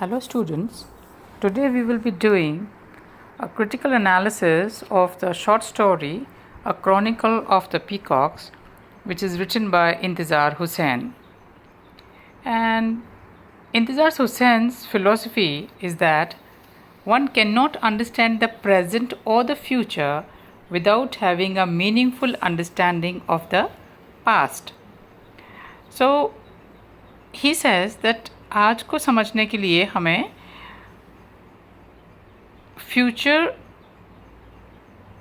Hello students, today we will be doing a critical analysis of the short story A Chronicle of the Peacocks, which is written by Intizar Hussain. And Intizar Hussein's philosophy is that one cannot understand the present or the future without having a meaningful understanding of the past. So he says that आज को समझने के लिए हमें future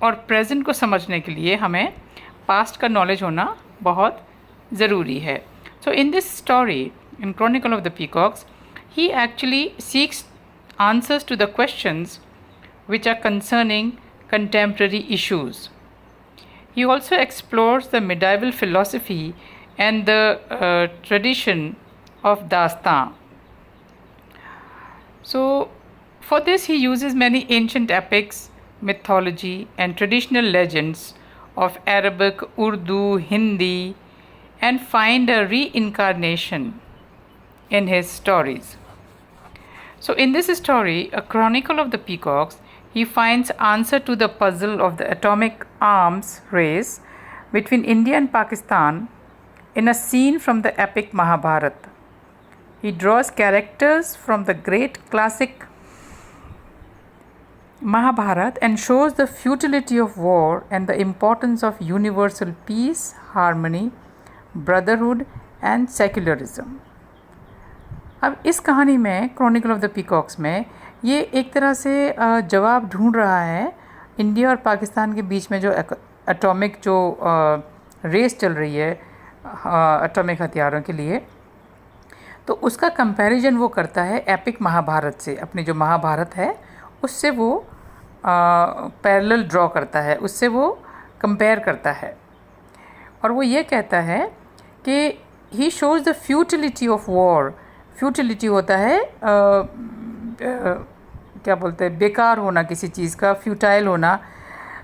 और present को समझने के लिए हमें पास्ट का नॉलेज होना बहुत ज़रूरी है. So in this story in chronicle of the peacocks he actually seeks answers to the questions which are concerning contemporary issues. He also explores the medieval philosophy and the tradition of Dastan. So, for this he uses many ancient epics, mythology and traditional legends of Arabic, Urdu, Hindi and find a reincarnation in his stories. So, in this story, A Chronicle of the Peacocks, he finds answer to the puzzle of the atomic arms race between India and Pakistan in a scene from the epic Mahabharata. He draws characters from the great classic Mahabharata and shows the futility of war and the importance of universal peace, harmony, brotherhood and secularism. अब इस कहानी में Chronicle of the peacocks में ये एक तरह से जवाब ढूंढ रहा है इंडिया और पाकिस्तान के बीच में जो एटॉमिक जो रेस चल रही है एटॉमिक हथियारों के लिए, तो उसका कंपैरिजन वो करता है एपिक महाभारत से. अपनी जो महाभारत है उससे वो पैरेलल ड्रॉ करता है, उससे वो कंपेयर करता है और वो ये कहता है कि he shows the futility of war. Futility होता है क्या बोलते हैं, बेकार होना किसी चीज़ का, फ्यूटाइल होना.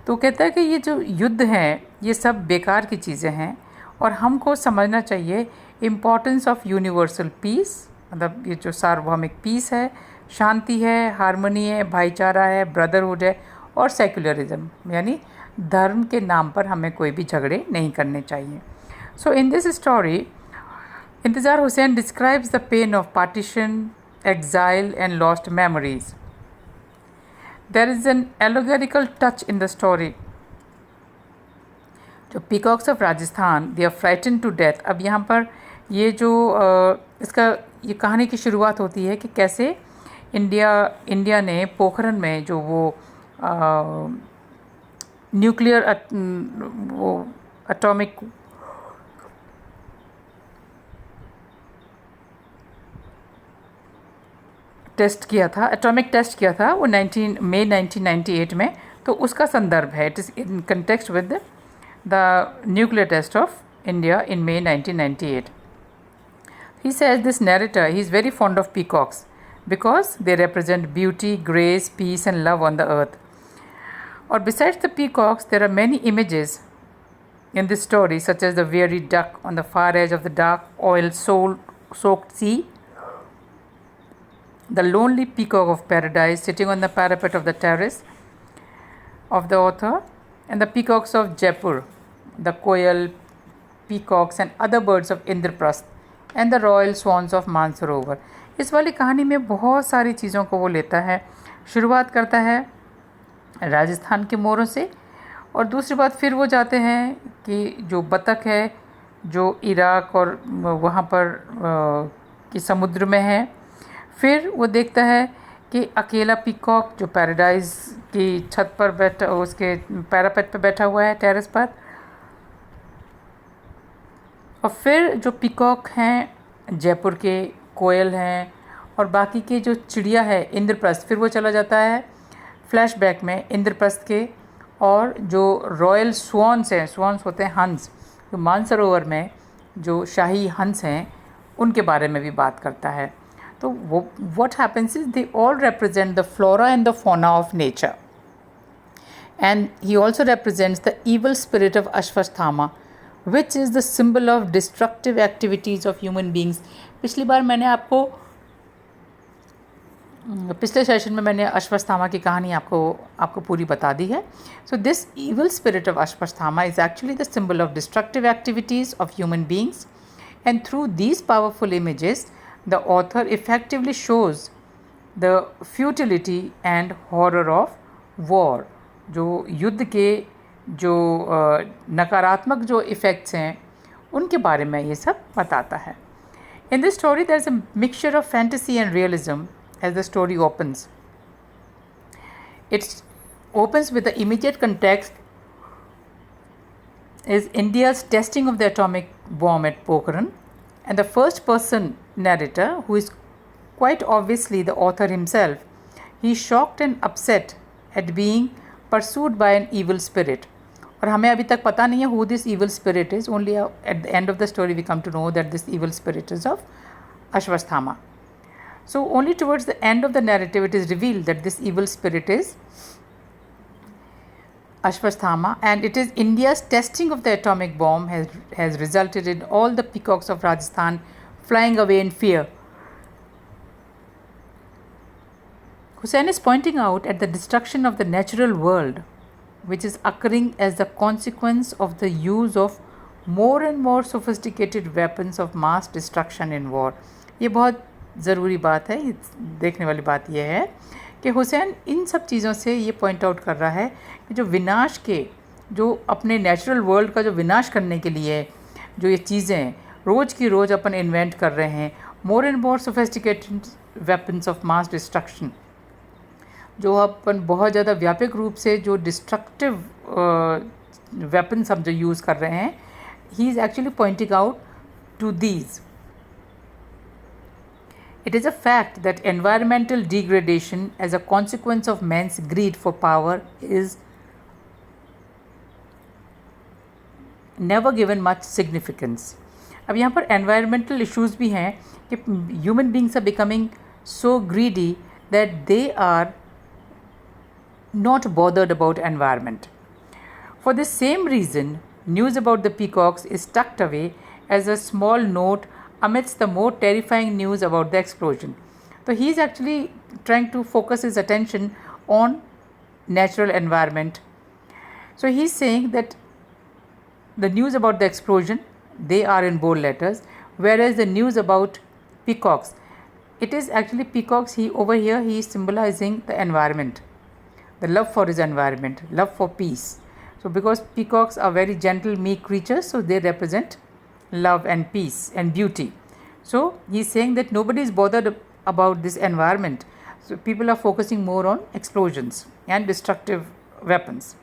तो कहता है कि ये जो युद्ध हैं ये सब बेकार की चीज़ें हैं और हमको समझना चाहिए इम्पॉर्टेंस ऑफ यूनिवर्सल पीस, मतलब ये जो सार्वभौमिक पीस है, शांति है, हारमोनी है, भाईचारा है, ब्रदरहुड है और सेक्युलरिज्म, यानी धर्म के नाम पर हमें कोई भी झगड़े नहीं करने चाहिए. So in this story Intizar Hussain describes the pain of partition, exile and lost memories. There is an allegorical touch in the story. जो peacocks of Rajasthan, they are frighten to death. अब यहाँ पर ये जो इसका ये कहानी की शुरुआत होती है कि कैसे इंडिया ने पोखरण में जो वो न्यूक्लियर वो एटॉमिक एटॉमिक टेस्ट किया था वो मई 1998 में. तो उसका संदर्भ है. It is in context with the nuclear test of India in May 1998. He says this narrator, he is very fond of peacocks because they represent beauty, grace, peace and love on the earth. Or besides the peacocks, there are many images in this story such as the weary duck on the far edge of the dark oil-soaked sea, the lonely peacock of paradise sitting on the parapet of the terrace of the author, and the peacocks of Jaipur, the koyal, peacocks and other birds of Indraprasth and the royal swans of Mansarovar. इस वाली कहानी में बहुत सारी चीज़ों को वो लेता है. शुरुआत करता है राजस्थान के मोरों से और दूसरी बात फिर वो जाते हैं कि जो बतख है जो इराक और वहाँ पर कि समुद्र में है. फिर वो देखता है कि अकेला पीकॉक जो पैराडाइज की छत पर बैठा, उसके पैरापेट पर बैठा हुआ है, टेरेस पर. और फिर जो पीकॉक हैं जयपुर के, कोयल हैं और बाकी के जो चिड़िया है इंद्रप्रस्थ, फिर वो चला जाता है फ्लैशबैक में इंद्रप्रस्थ के. और जो रॉयल स्वॉन्स हैं, स्वॉन्स होते हैं हंस, जो मानसरोवर में जो शाही हंस हैं उनके बारे में भी बात करता है. तो वो what happens is they all represent the flora and the fauna of nature, and he also represents the evil spirit of Ashwatthama, which is the symbol of destructive activities of human beings. पिछली बार मैंने आपको पिछले session में मैंने अश्वत्थामा की कहानी आपको पूरी बता दी है. So this evil spirit of Ashwatthama is actually the symbol of destructive activities of human beings, and through these powerful images the author effectively shows the futility and horror of war. जो युद्ध के जो नकारात्मक जो effects हैं उनके बारे में ये सब बताता है. In this story there is a mixture of fantasy and realism as the story opens. It opens with the immediate context is India's testing of the atomic bomb at Pokhran, and the first person narrator, who is quite obviously the author himself, he is shocked and upset at being pursued by an evil spirit. और हमें अभी तक पता नहीं है who this evil spirit is. Only at the end of the story we come to know that this evil spirit is of Ashwatthama. So only towards the end of the narrative it is revealed that this evil spirit is Ashwatthama, and it is India's testing of the atomic bomb has resulted in all the peacocks of Rajasthan flying away in fear. Hussain is pointing out at the destruction of the natural world, which is occurring as the consequence of the use of more and more sophisticated weapons of mass destruction in war. ये बहुत ज़रूरी बात है. देखने वाली बात यह है कि हुसैन इन सब चीज़ों से ये पॉइंट आउट कर रहा है कि जो विनाश के जो अपने नेचुरल वर्ल्ड का जो विनाश करने के लिए जो ये चीज़ें रोज़ की रोज़ अपन इन्वेंट कर रहे हैं, more and more sophisticated weapons of mass destruction, जो अपन बहुत ज़्यादा व्यापक रूप से जो डिस्ट्रक्टिव वेपन्स हम जो यूज़ कर रहे हैं, he is actually pointing out to these. It is a fact that environmental degradation as a consequence of man's greed for power is never given much significance. अब यहाँ पर environmental issues भी हैं कि human beings are becoming so greedy that they are not bothered about environment. For the same reason, news about the peacocks is tucked away as a small note amidst the more terrifying news about the explosion. So he is actually trying to focus his attention on natural environment. So he is saying that the news about the explosion, they are in bold letters, whereas the news about peacocks, it is actually peacocks. Over here he is symbolizing the environment, the love for his environment, love for peace. So because peacocks are very gentle, meek creatures, so they represent love and peace and beauty. So he's saying that nobody is bothered about this environment. So people are focusing more on explosions and destructive weapons.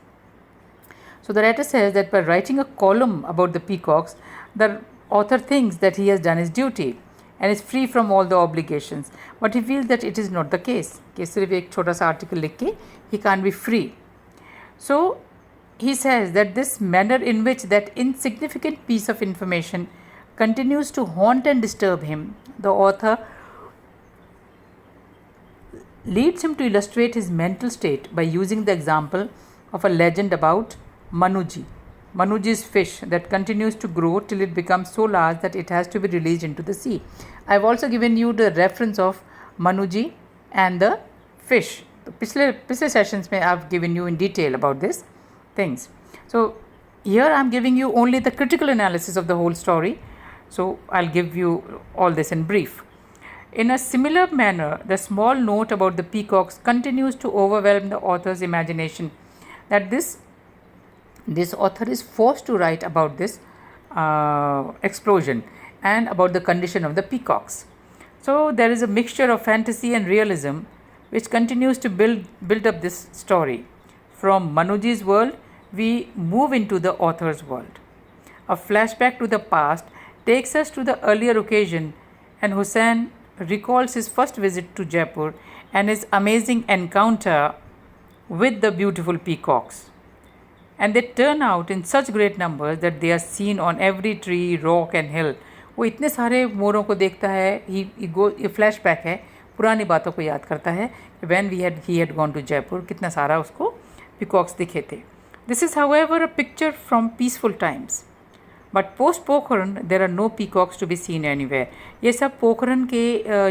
So the writer says that by writing a column about the peacocks, the author thinks that he has done his duty and is free from all the obligations. But he feels that it is not the case. कि सिर्फ एक छोटा सा article लिख के he can't be free. So he says that this manner in which that insignificant piece of information continues to haunt and disturb him, the author leads him to illustrate his mental state by using the example of a legend about Manuji. Manuji's fish that continues to grow till it becomes so large that it has to be released into the sea. I have also given you the reference of Manuji and the fish. पिछले sessions में I have given you in detail about this things. So here I am giving you only the critical analysis of the whole story. So I'll give you all this in brief. In a similar manner, the small note about the peacocks continues to overwhelm the author's imagination, that this author is forced to write about this explosion and about the condition of the peacocks. So there is a mixture of fantasy and realism which continues to build up this story. From Manuji's world, we move into the author's world. A flashback to the past takes us to the earlier occasion, and Hussain recalls his first visit to Jaipur and his amazing encounter with the beautiful peacocks. And they turn out in such great numbers that they are seen on every tree, rock and hill. वो इतने सारे मोरों को देखता है. ये flashback है, पुरानी बातों को याद करता है. When he had gone to Jaipur, कितना सारा उसको peacocks दिखे थे. This is, however, a picture from peaceful times. But post Pokhran, there are no peacocks to be seen anywhere. ये सब पोखरन के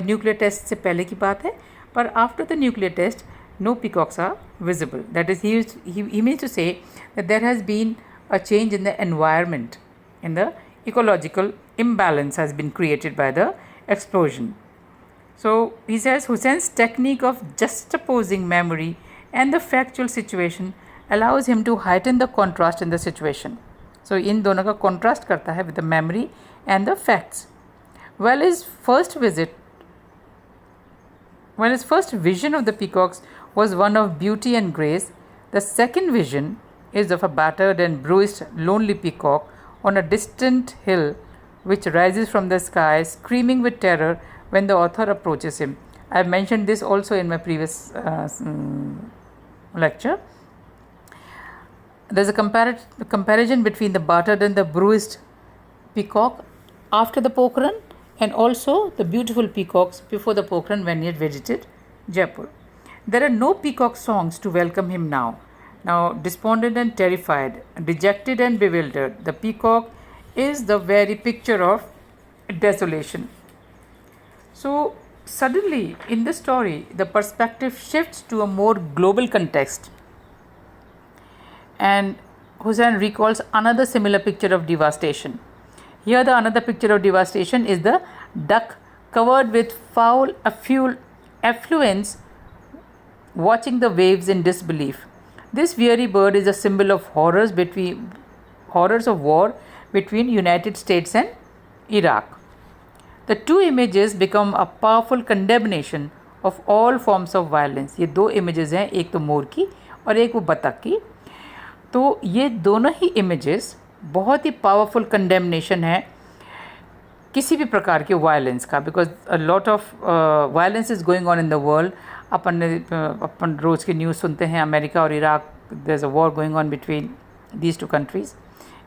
न्यूक्लियर टेस्ट से पहले की बात है. But after the nuclear test, no peacocks are visible. That is, he means to say that there has been a change in the environment, in the ecological imbalance has been created by the explosion. So he says Hussein's technique of juxtaposing memory and the factual situation allows him to heighten the contrast in the situation. So इन दोनों का contrast करता है with the memory and the facts. While his first vision of the peacocks was one of beauty and grace, the second vision is of a battered and bruised, lonely peacock on a distant hill which rises from the sky, screaming with terror when the author approaches him. I have mentioned this also in my previous lecture. There's a comparison between the battered and the bruised peacock after the Pokhran, and also the beautiful peacocks before the Pokhran when he had visited Jaipur. There are no peacock songs to welcome him now. Now, despondent and terrified, dejected and bewildered, the peacock is the very picture of desolation. So, suddenly in the story, the perspective shifts to a more global context, and Hussain recalls another similar picture of devastation. Here, the another picture of devastation is the duck covered with foul effluence watching the waves in disbelief. This weary bird is a symbol of horrors of war between United States and Iraq. The two images become a powerful condemnation of all forms of violence. ये दो images हैं, एक तो मोर की और एक वो बतख की. तो ये दोनों ही images बहुत ही पावरफुल कंडेमनेशन है किसी भी प्रकार के वायलेंस का, because a lot of violence is going on in the world. अपन रोज़ की न्यूज़ सुनते हैं, अमेरिका और Iraq, there is a war going on between these two countries.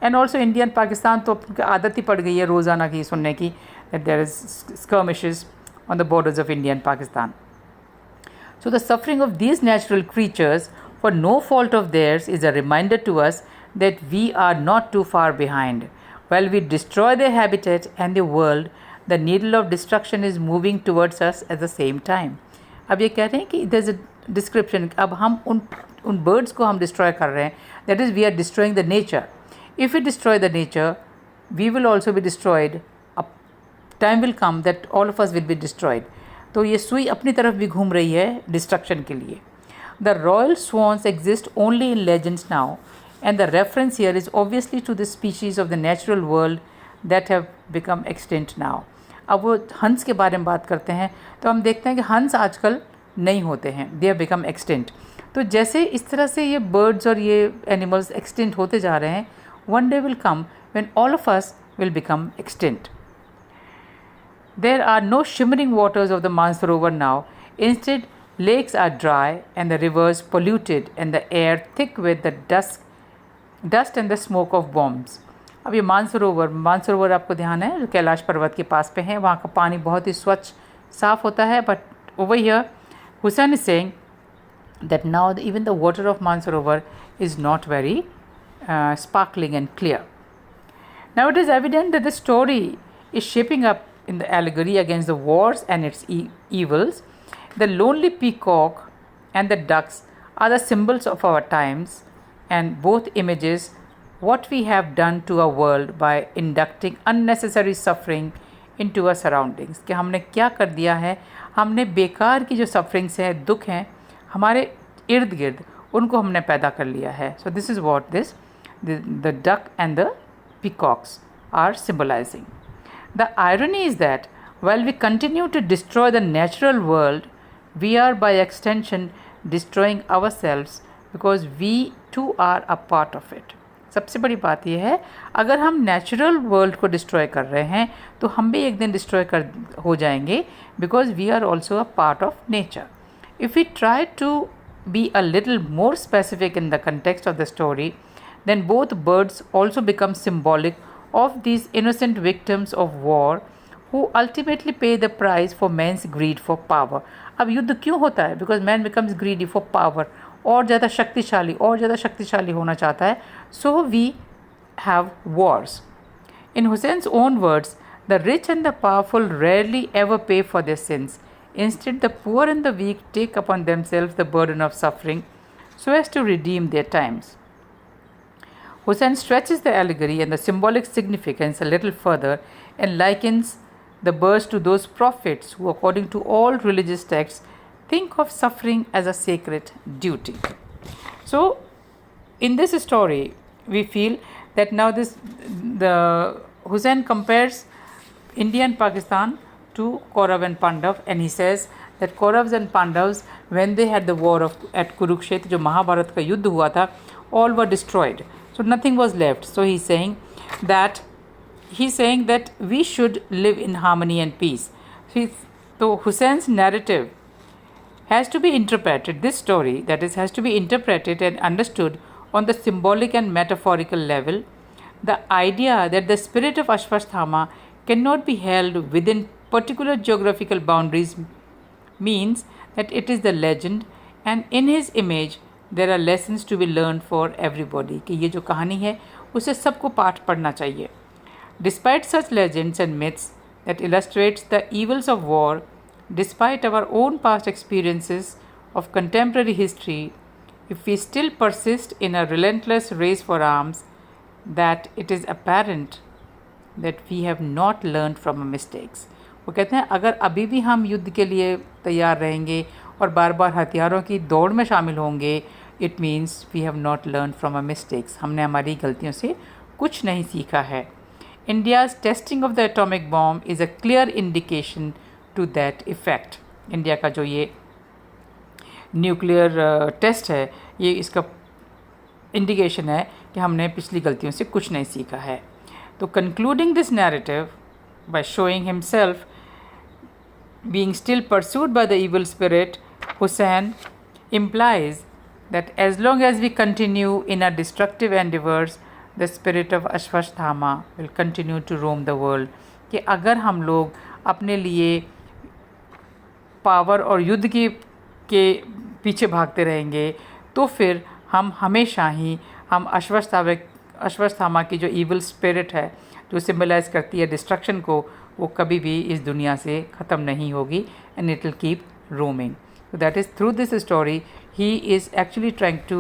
And also India and Pakistan, तो आदत ही पड़ गई है रोज़ाना की सुनने की that there is skirmishes on the borders of India and Pakistan. So the suffering of these natural creatures for no fault of theirs is a reminder to us that we are not too far behind. While we destroy their habitat and the world, the needle of destruction is moving towards us at the same time. अब ये कह रहे हैं कि there's a description, अब हम उन birds को हम destroy कर रहे हैं, that is we are destroying the nature. If we destroy the nature, we will also be destroyed. A time will come that all of us will be destroyed. तो ये सुई अपनी तरफ भी घूम रही है डिस्ट्रक्शन के लिए. The royal swans exist only in legends now, and the reference here is obviously to the species of the natural world that have become extinct now. अब वो हंस के बारे में बात करते हैं तो हम देखते हैं कि हंस आजकल नहीं होते हैं, they have become extinct. तो जैसे इस तरह से ये birds और ये animals extinct होते जा रहे हैं, one day will come when all of us will become extinct. There are no shimmering waters of the Mansarovar now. Instead, lakes are dry and the rivers polluted and the air thick with the dust and the smoke of bombs. अब ये मानसरोवर आपको ध्यान है जो कैलाश पर्वत के पास पे है, वहाँ का पानी बहुत ही स्वच्छ साफ होता है. But over here Hussain is saying that now even the water of Mansarovar is not very sparkling and clear. Now it is evident that the story is shaping up in the allegory against the wars and its evils. The lonely peacock and the ducks are the symbols of our times, and both images what we have done to our world by inducting unnecessary suffering into our surroundings. कि हमने क्या कर दिया है, हमने बेकार की जो sufferings है, दुख हैं हमारे इर्द गिर्द, उनको हमने पैदा कर लिया है. So this is what the duck and the peacocks are symbolizing. The irony is that while we continue to destroy the natural world, we are by extension destroying ourselves because we too are a part of it. सबसे बड़ी बात यह है, अगर हम natural world को destroy कर रहे हैं तो हम भी एक दिन डिस्ट्रॉय हो जाएंगे, because we are also a part of nature. If we try to be a little more specific in the context of the story, then both birds also become symbolic of these innocent victims of war who ultimately pay the price for man's greed for power. अब युद्ध क्यों होता है? Because man becomes greedy for power. और ज़्यादा शक्तिशाली होना चाहता है. So we have wars. In Hussein's own words, the rich and the powerful rarely ever pay for their sins. Instead, the poor and the weak take upon themselves the burden of suffering so as to redeem their times. Hussain stretches the allegory and the symbolic significance a little further and likens the birds to those prophets who, according to all religious texts, think of suffering as a sacred duty. So, in this story, we feel that now the Hussain compares India and Pakistan to Kaurav and Pandav, and he says that Kauravs and Pandavs, when they had the war at Kurukshetra, जो महाभारत का युद्ध हुआ था, all were destroyed. So nothing was left. So he's saying that we should live in harmony and peace. So Hussein's narrative has to be interpreted. This story, that is, has to be interpreted and understood on the symbolic and metaphorical level. The idea that the spirit of Ashwasthama cannot be held within particular geographical boundaries means that it is the legend, and in his image there are lessons to be learned for everybody. कि ये जो कहानी है उसे सबको पाठ पढ़ना चाहिए. Despite such legends and myths that illustrates the evils of war, despite our own past experiences of contemporary history, if we still persist in a relentless race for arms, that it is apparent that we have not learned from our mistakes. वो कहते हैं अगर अभी भी हम युद्ध के लिए तैयार रहेंगे और बार बार हथियारों की दौड़ में शामिल होंगे, it means we have not learn from our mistakes. हमने हमारी गलतियों से कुछ नहीं सीखा है. India's testing of the atomic bomb is a clear indication to that effect. India का जो ये न्यूक्लियर टेस्ट है, ये इसका इंडिकेशन है कि हमने पिछली गलतियों से कुछ नहीं सीखा है. तो concluding this narrative by showing himself being still pursued by the evil spirit, Hussain implies that as long as we continue in our destructive endeavors, the spirit of Ashwasthama will continue to roam the world. कि अगर हम लोग अपने लिए power और युद्ध के पीछे भागते रहेंगे तो फिर हम हमेशा ही हम अश्वत्थामा की जो ईवल स्पिरिट है जो सिम्बलाइज करती है डिस्ट्रक्शन को, वो कभी भी इस दुनिया से ख़त्म नहीं होगी and it will keep roaming. So that is through this story he is actually trying to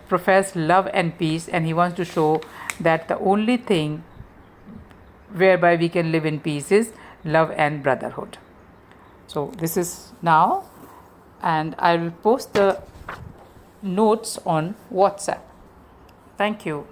profess love and peace, and he wants to show that the only thing whereby we can live in peace is love and brotherhood. So this is now, and I will post the notes on WhatsApp. Thank you.